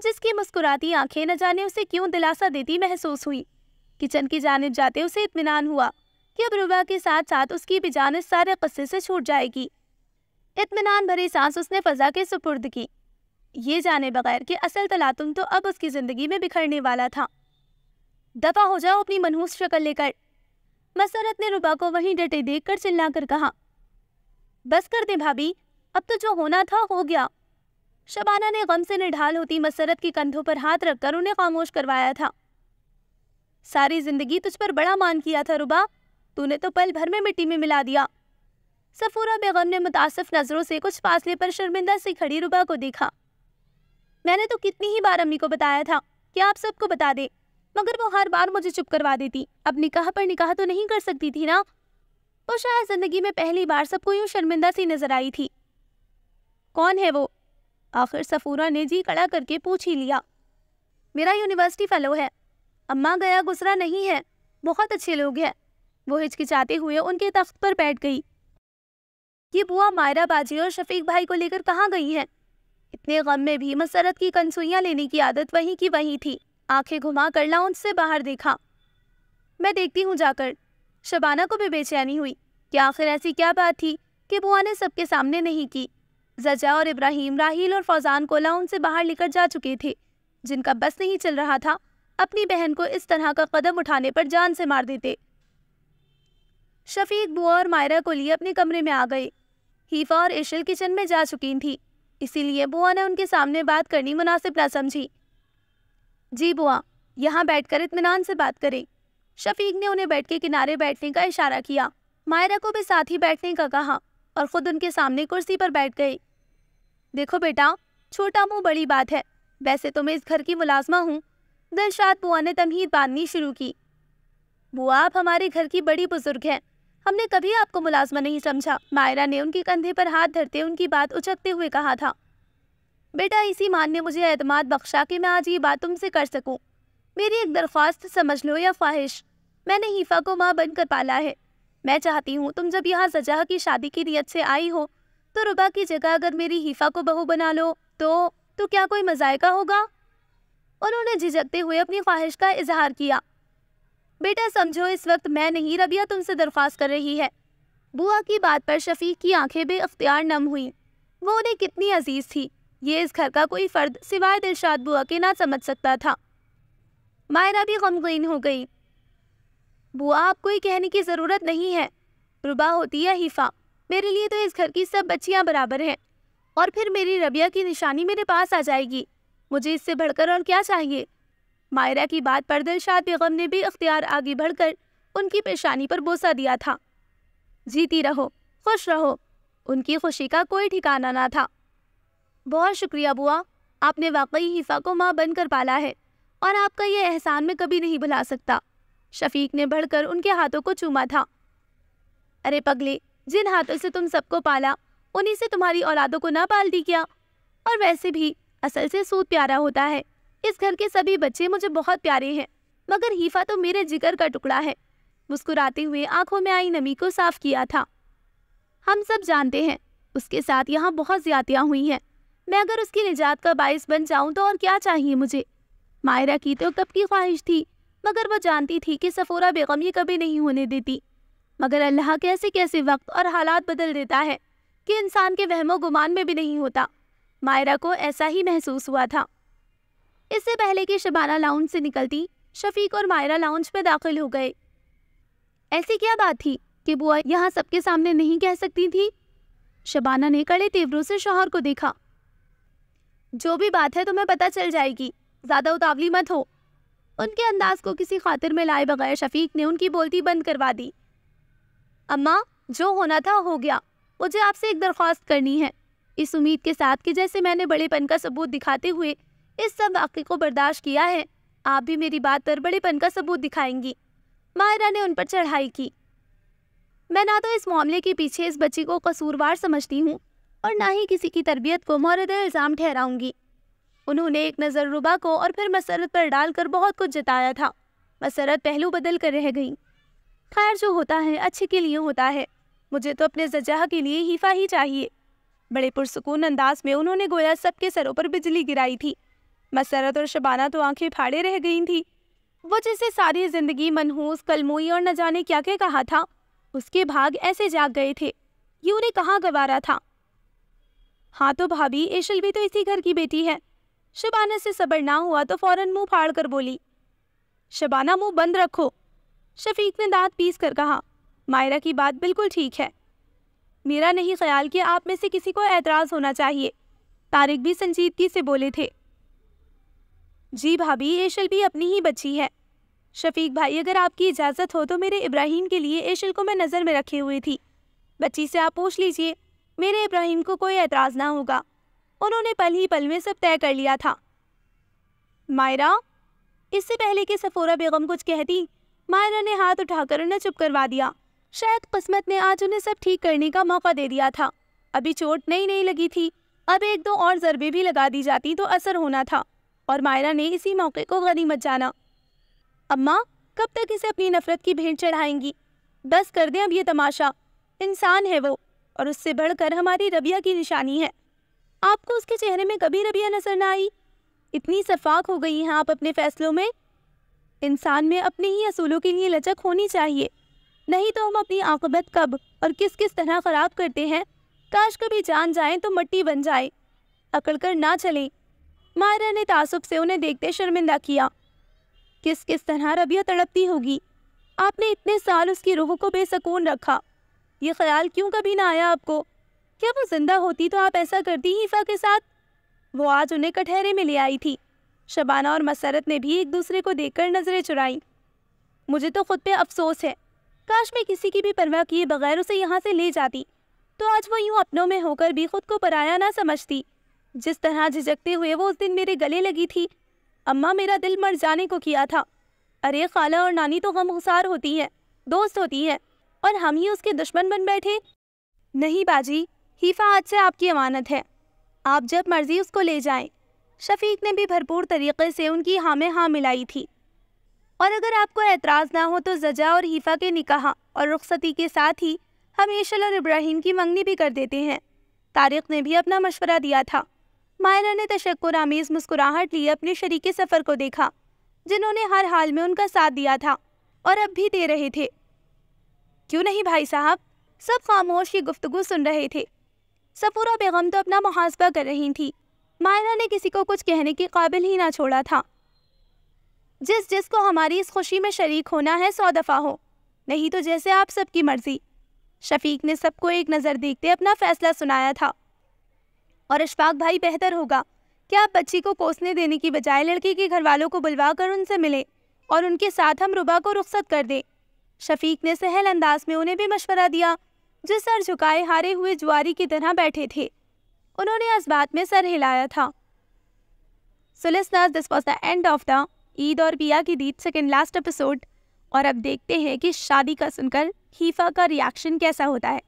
جس کی مسکراتی آنکھیں نہ جانے اسے کیوں دلاسا دیتی محسوس ہوئی۔ کچن کی جانب جاتے اسے اطمینان ہوا کہ اب ربا کے ساتھ ساتھ اس کی بھی جان اس سارے قصے سے چھوٹ جائے گی۔ اطمینان بھری سانس اس نے فضا کے سپرد کی، یہ جانے بغیر کہ اصل تلاطم تو اب اس کی زندگی میں بکھرنے والا تھا۔ دفع ہو جاؤ اپنی منحوس شکل لے کر، مسرت نے ربا کو وہیں ڈٹے دیکھ کر چلا کر کہا۔ بس کر دے بھابی، اب تو جو ہونا تھا ہو گیا۔ شبانہ نے غم سے نڈھال ہوتی مسرت کی کندھوں پر ہاتھ رکھ کر انہیں خاموش کروایا تھا۔ ساری زندگی تجھ پر بڑا مان کیا تھا ربا، تو نے تو پل بھر میں مٹی میں ملا دیا۔ صفورہ بیگم نے متاسف نظروں سے کچھ فاصلے پر شرمندہ سے کھڑی ربا کو دیکھا۔ میں نے تو کتنی ہی بار امی کو بتایا تھا کہ آپ سب کو بتا دے، مگر وہ ہر بار مجھے چپ کروا دیتی۔ اب نکاح پر نکاح تو نہیں کر سکتی تھی نا؟ وہ شاید زندگی میں پہلی بار سب کو یوں شرمندہ سی نظر آئی تھی۔ کون ہے وہ؟ آخر صفورہ نے جی کڑا کر کے پوچھ ہی لیا۔ میرا یونیورسٹی فیلو ہے، اماں گیا گزرا نہیں ہے، بہت اچھے لوگ ہیں۔ وہ ہچکچاتے ہوئے ان کے تخت پر بیٹھ گئی۔ یہ بوا مائرہ باجی اور شفیق بھائی کو لے کر کہاں گئی ہیں؟ اتنے غم میں بھی مسرت کی کنسوئیاں لینے کی عادت وہیں کی وہیں تھی۔ آنکھیں گھما کر لاؤنج سے باہر دیکھا۔ میں دیکھتی ہوں جا کر۔ شبانہ کو بھی بے چینی ہوئی کہ آخر ایسی کیا بات تھی کہ بوا نے سب کے سامنے نہیں کی۔ زجہ اور ابراہیم راحیل اور فوزان کو لاؤنج سے باہر لے کر جا چکے تھے، جن کا بس نہیں چل رہا تھا اپنی بہن کو اس طرح کا قدم اٹھانے پر جان سے مار دیتے۔ شفیق بوا اور مائرہ کو لیے اپنے کمرے میں آ گئے۔ حیفا اور ایشل کچن میں جا چکی تھی، اسی لیے بوا نے ان کے سامنے بات کرنی مناسب نہ سمجھی۔ جی بوا، یہاں بیٹھ کر اطمینان سے بات کریں۔ شفیق نے انہیں بیٹھ کے کنارے بیٹھنے کا اشارہ کیا۔ مائرہ کو بھی ساتھ ہی بیٹھنے کا کہا اور خود ان کے سامنے کرسی پر بیٹھ گئے۔ دیکھو بیٹا، چھوٹا منہ بڑی بات ہے، ویسے تو میں اس گھر کی ملازمہ ہوں۔ دلشاد بوا نے تمہید باندھنی شروع کی۔ بوا، آپ ہمارے گھر کی بڑی بزرگ ہیں، ہم نے کبھی آپ کو ملازمہ نہیں سمجھا۔ مائرہ نے ان کے کندھے پر ہاتھ دھرتے ان کی بات اچکتے ہوئے کہا تھا۔ بیٹا، اسی مان نے مجھے اعتماد بخشا کہ میں آج یہ بات تم سے کر سکوں۔ میری ایک درخواست سمجھ لو یا خواہش، میں نے حیفا کو ماں بن کر پالا ہے۔ میں چاہتی ہوں تم جب یہاں زجہ کی شادی کی نیت سے آئی ہو تو ربا کی جگہ اگر میری حیفا کو بہو بنا لو تو کیا کوئی مذائقہ ہوگا؟ انہوں نے جھجکتے ہوئے اپنی خواہش کا اظہار کیا۔ بیٹا سمجھو، اس وقت میں نہیں، ربیہ تم سے درخواست کر رہی ہے۔ بوا کی بات پر شفیق کی آنکھیں بے اختیار نم ہوئیں۔ وہ انہیں کتنی عزیز تھی، یہ اس گھر کا کوئی فرد سوائے دلشاد بوا کے نہ سمجھ سکتا تھا۔ مائرہ بھی غمگین ہو گئی۔ بوا، آپ کوئی کہنے کی ضرورت نہیں ہے، ربا ہوتی ہے حیفا، میرے لیے تو اس گھر کی سب بچیاں برابر ہیں، اور پھر میری ربیہ کی نشانی میرے پاس آ جائے گی، مجھے اس سے بڑھ کر اور کیا چاہیے؟ مائرہ کی بات پر دلشاد بیگم نے بھی اختیار آگے بڑھ کر ان کی پیشانی پر بوسہ دیا تھا۔ جیتی رہو، خوش رہو۔ ان کی خوشی کا کوئی ٹھکانہ نہ تھا۔ بہت شکریہ بوا، آپ نے واقعی حیفا کو ماں بن کر پالا ہے، اور آپ کا یہ احسان میں کبھی نہیں بھلا سکتا۔ شفیق نے بڑھ کر ان کے ہاتھوں کو چوما تھا۔ ارے پگلے، جن ہاتھوں سے تم سب کو پالا انہی سے تمہاری اولادوں کو نہ پال دی کیا؟ اور ویسے بھی اصل سے سود پیارا ہوتا ہے، اس گھر کے سبھی بچے مجھے بہت پیارے ہیں، مگر حیفا تو میرے جگر کا ٹکڑا ہے۔ مسکراتے ہوئے آنکھوں میں آئی نمی کو صاف کیا تھا۔ ہم سب جانتے ہیں اس کے ساتھ یہاں بہت زیادتیاں ہوئی ہیں، میں اگر اس کی نجات کا باعث بن جاؤں تو اور کیا چاہیے مجھے؟ مائرہ کی تو کب کی خواہش تھی مگر وہ جانتی تھی کہ صفورہ بیگم یہ کبھی نہیں ہونے دیتی۔ مگر اللہ کیسے کیسے وقت اور حالات بدل دیتا ہے کہ انسان کے وہم و گمان میں بھی نہیں ہوتا۔ مائرہ کو ایسا ہی محسوس ہوا تھا۔ اس سے پہلے کہ شبانہ لاؤنج سے نکلتی، شفیق اور مائرہ لاؤنج میں داخل ہو گئے۔ ایسی کیا بات تھی کہ بوا یہاں سب کے سامنے نہیں کہہ سکتی تھی؟ شبانہ نے کڑے تیوروں سے شوہر کو دیکھا۔ جو بھی بات ہے تمہیں پتہ چل جائے گی، زیادہ اتاولی مت ہو۔ ان کے انداز کو کسی خاطر میں لائے بغیر شفیق نے ان کی بولتی بند کروا دی۔ اماں، جو ہونا تھا ہو گیا، مجھے آپ سے ایک درخواست کرنی ہے، اس امید کے ساتھ کہ جیسے میں نے بڑے پن کا ثبوت دکھاتے ہوئے اس سب واقعے کو برداشت کیا ہے، آپ بھی میری بات پر بڑے پن کا ثبوت دکھائیں گی۔ مائرہ نے ان پر چڑھائی کی۔ میں نہ تو اس معاملے کے پیچھے اس بچی کو قصوروار سمجھتی ہوں اور نہ ہی کسی کی تربیت کو مورد الزام ٹھہراؤں گی۔ انہوں نے ایک نظر ربا کو اور پھر مسرت پر ڈال کر بہت کچھ جتایا تھا۔ مسرت پہلو بدل کر رہ گئی۔ خیر، جو ہوتا ہے اچھے کے لیے ہوتا ہے، مجھے تو اپنے زجاہ کے لیے حیفا ہی چاہیے۔ بڑے پرسکون انداز میں انہوں نے گویا سب کے سروں پر بجلی گرائی تھی۔ مسرت اور شبانہ تو آنکھیں پھاڑے رہ گئی تھی۔ وہ جسے ساری زندگی منحوس، کلموئی اور نہ جانے کیا کہا تھا، اس کے بھاگ ایسے جاگ گئے تھے، یہ انہیں کہاں گوارا تھا۔ ہاں تو بھابھی، ایشل بھی تو اسی گھر کی بیٹی ہے۔ شبانہ سے صبر نہ ہوا تو فوراً منہ پھاڑ کر بولی۔ شبانہ، منہ بند رکھو، شفیق نے دانت پیس کر کہا۔ مائرہ کی بات بالکل ٹھیک ہے، میرا نہیں خیال کہ آپ میں سے کسی کو اعتراض ہونا چاہیے۔ طارق بھی سنجیدگی سے بولے تھے۔ جی بھابھی، ایشل بھی اپنی ہی بچی ہے۔ شفیق بھائی، اگر آپ کی اجازت ہو تو میرے ابراہیم کے لیے ایشل کو میں نظر میں رکھے ہوئی تھی۔ بچی سے آپ پوچھ لیجئے، میرے ابراہیم کو کوئی اعتراض نہ ہوگا۔ انہوں نے پل ہی پل میں سب طے کر لیا تھا۔ مائرہ، اس سے پہلے کہ صفورہ بیگم کچھ کہتی، مائرہ نے ہاتھ اٹھا کر انہیں چپ کروا دیا۔ شاید قسمت نے آج انہیں سب ٹھیک کرنے کا موقع دے دیا تھا۔ ابھی چوٹ نہیں لگی تھی، اب ایک دو اور ضربے بھی لگا دی جاتی تو اثر ہونا تھا، اور مائرہ نے اسی موقع کو غنیمت جانا۔ اماں، کب تک اسے اپنی نفرت کی بھیٹ چڑھائیں گی؟ بس کر دیں اب یہ تماشا۔ انسان ہے وہ، اور اس سے بڑھ کر ہماری ربیہ کی نشانی ہے۔ آپ کو اس کے چہرے میں کبھی ربیہ نظر نہ آئی؟ اتنی شفاق ہو گئی ہیں آپ اپنے فیصلوں میں۔ انسان میں اپنے ہی اصولوں کے لیے لچک ہونی چاہیے، نہیں تو ہم اپنی عاقبت کب اور کس طرح خراب کرتے ہیں، کاش کبھی جان جائیں تو مٹی بن جائے۔ اکڑ کر نہ چلیں۔ مائرہ نے تعصب سے انہیں دیکھتے شرمندہ کیا۔ کس طرح ربیہ تڑپتی ہوگی، آپ نے اتنے سال اس کی روح کو بے سکون رکھا، یہ خیال کیوں کبھی نہ آیا آپ کو؟ کیا وہ زندہ ہوتی تو آپ ایسا کرتی حیفا کے ساتھ؟ وہ آج انہیں کٹہرے میں لے آئی تھی۔ شبانہ اور مسرت نے بھی ایک دوسرے کو دیکھ کر نظریں چرائیں۔ مجھے تو خود پہ افسوس ہے، کاش میں کسی کی بھی پرواہ کیے بغیر اسے یہاں سے لے جاتی، تو آج وہ یوں اپنوں میں ہو کر بھی خود کو پرایا نہ سمجھتی۔ جس طرح جھجکتے ہوئے وہ اس دن میرے گلے لگی تھی، اماں میرا دل مر جانے کو کیا تھا۔ ارے خالہ اور نانی تو غمگسار ہوتی ہے، دوست ہوتی ہے، اور ہم ہی اس کے دشمن بن بیٹھے۔ نہیں باجی، حیفا آج سے آپ کی امانت ہے، آپ جب مرضی اس کو لے جائیں۔ شفیق نے بھی بھرپور طریقے سے ان کی ہاں میں ہاں ملائی تھی۔ اور اگر آپ کو اعتراض نہ ہو تو زجا اور حیفا کے نکاح اور رخصتی کے ساتھ ہی ہم ایشل اور ابراہیم کی منگنی بھی کر دیتے ہیں۔ طارق نے بھی اپنا مشورہ دیا تھا۔ مائرہ نے تشکر آمیز مسکراہٹ لیے اپنے شریک سفر کو دیکھا، جنہوں نے ہر حال میں ان کا ساتھ دیا تھا اور اب بھی دے رہے تھے۔ کیوں نہیں بھائی صاحب؟ سب خاموش یہ گفتگو سن رہے تھے۔ صفورہ بیگم تو اپنا محاسبہ کر رہی تھی۔ مائرہ نے کسی کو کچھ کہنے کے قابل ہی نہ چھوڑا تھا۔ جس کو ہماری اس خوشی میں شریک ہونا ہے 100 دفعہ ہو، نہیں تو جیسے آپ سب کی مرضی۔ شفیق نے سب کو ایک نظر دیکھتے اپنا فیصلہ سنایا تھا۔ اور اشفاق بھائی، بہتر ہوگا کہ آپ بچی کو کوسنے دینے کی بجائے لڑکی کے گھر والوں کو بلوا کر ان سے ملیں اور ان کے ساتھ ہم ربا کو رخصت کر دیں۔ شفیق نے سہل انداز میں انہیں بھی مشورہ دیا، جو سر جھکائے ہارے ہوئے جواری کی طرح بیٹھے تھے۔ انہوں نے اس بات میں سر ہلایا تھا۔ So listeners, this was the end of the عید اور پیا کی دید سیکنڈ لاسٹ ایپیسوڈ، اور اب دیکھتے ہیں کہ شادی کا سن کر حیفا کا ریاکشن کیسا ہوتا ہے۔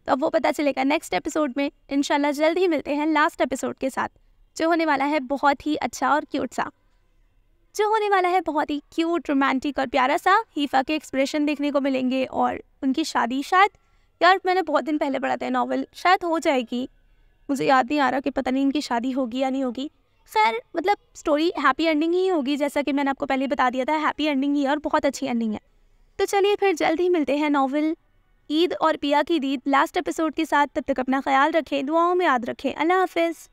تو اب وہ پتہ چلے گا نیکسٹ ایپیسوڈ میں۔ انشاءاللہ جلد ہی ملتے ہیں لاسٹ ایپیسوڈ کے ساتھ، جو ہونے والا ہے بہت ہی اچھا اور کیوٹ سا، جو ہونے والا ہے بہت ہی کیوٹ، رومانٹک اور پیارا سا۔ حیفا کے ایکسپریشن دیکھنے کو ملیں گے، اور ان کی شادی شاید، یار میں نے بہت دن پہلے پڑھا تھا ناول، شاید ہو جائے گی، مجھے یاد نہیں آ رہا کہ پتہ نہیں ان کی شادی ہوگی یا نہیں ہوگی۔ خیر مطلب اسٹوری ہیپی اینڈنگ ہی ہوگی، جیسا کہ میں نے آپ کو پہلے بتا دیا تھا، ہیپی اینڈنگ ہی ہے اور بہت اچھی اینڈنگ ہے. تو چلیے پھر جلد ہی ملتے ہیں ناول عید اور پیا کی دید لاسٹ ایپیسوڈ کے ساتھ. تب تک اپنا خیال رکھیں، دعاؤں میں یاد رکھیں. اللہ حافظ.